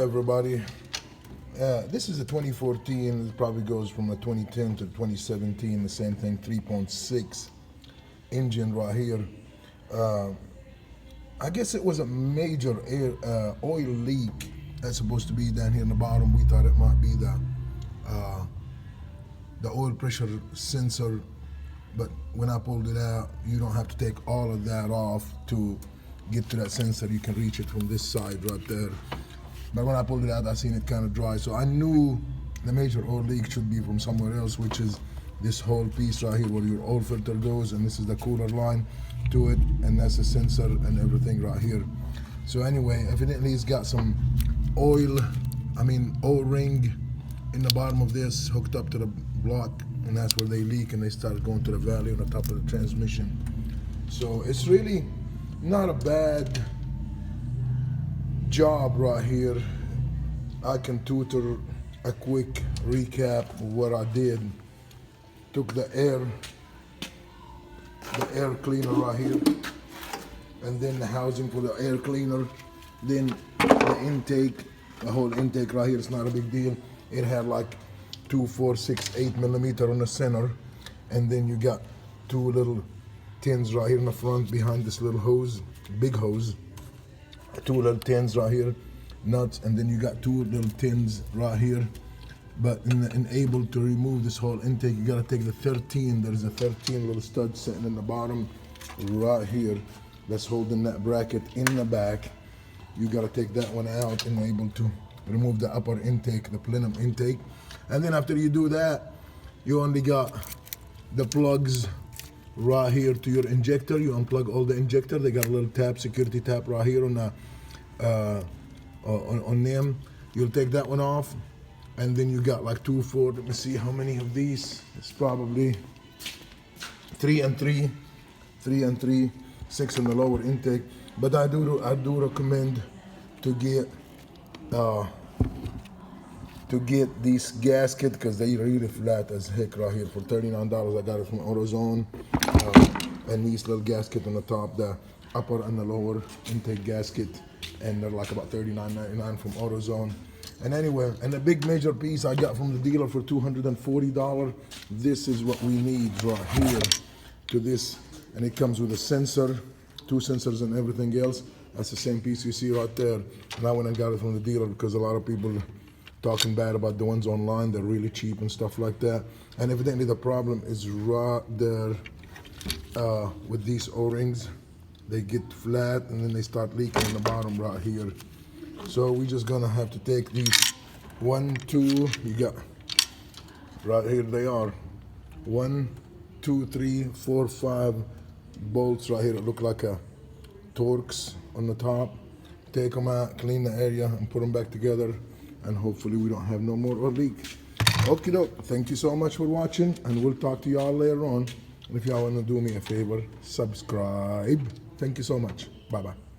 Everybody, this is a 2014. It probably goes from a 2010 to 2017. The same thing, 3.6 engine right here. I guess it was a major oil leak that's supposed to be down here in the bottom. We thought it might be the oil pressure sensor, but when I pulled it out, you don't have to take all of that off to get to that sensor. You can reach it from this side right there. But when I pulled it out, I seen it kind of dry. So I knew the major oil leak should be from somewhere else, which is this whole piece right here where your oil filter goes, and this is the cooler line to it, and that's the sensor and everything right here. So anyway, evidently it's got some O-ring in the bottom of this hooked up to the block, and that's where they leak and they start going to the valley on the top of the transmission. So it's really not a bad job right here. I can tutor a quick recap of what I did. Took the air cleaner right here, and then the housing for the air cleaner, then the intake, the whole intake right here. It's not a big deal. It had like 2, 4, 6, 8 millimeter on the center, and then you got 2 little tins right here in the front behind this little hose, big hose. 2 little tins right here, nuts, and then you got 2 little tins right here. But in able to remove this whole intake, you gotta take the 13. There's a 13 little stud sitting in the bottom right here that's holding that bracket in the back. You gotta take that one out and able to remove the upper intake, the plenum intake. And then after you do that, you only got the plugs right here to your injector. You unplug all the injector. They got a little tab, security tab right here on the on them. You'll take that one off, and then you got like 2, 4. Let me see how many of these. It's probably 3 and 3, 3 and 3, 6 in the lower intake. But I do recommend to get these gasket, because they really flat as heck right here. For $39, I got it from AutoZone. And these little gasket on the top, the upper and the lower intake gasket, and they're like about $39.99 from AutoZone. And anyway, and the big major piece I got from the dealer for $240. This is what we need right here to this, and it comes with a sensor, 2 sensors and everything else. That's the same piece you see right there. And I went and got it from the dealer because a lot of people talking bad about the ones online. They're really cheap and stuff like that. And evidently the problem is right there with these O-rings. They get flat and then they start leaking in the bottom right here. So we're just gonna have to take these 1, 2, you got right here, they are 1, 2, 3, 4, 5 bolts right here that look like a Torx on the top. Take them out, clean the area, and put them back together, and hopefully we don't have no more oil leak. Okie doke, thank you so much for watching, and we'll talk to y'all later on. And if y'all want to do me a favor, subscribe. Thank you so much. Bye-bye.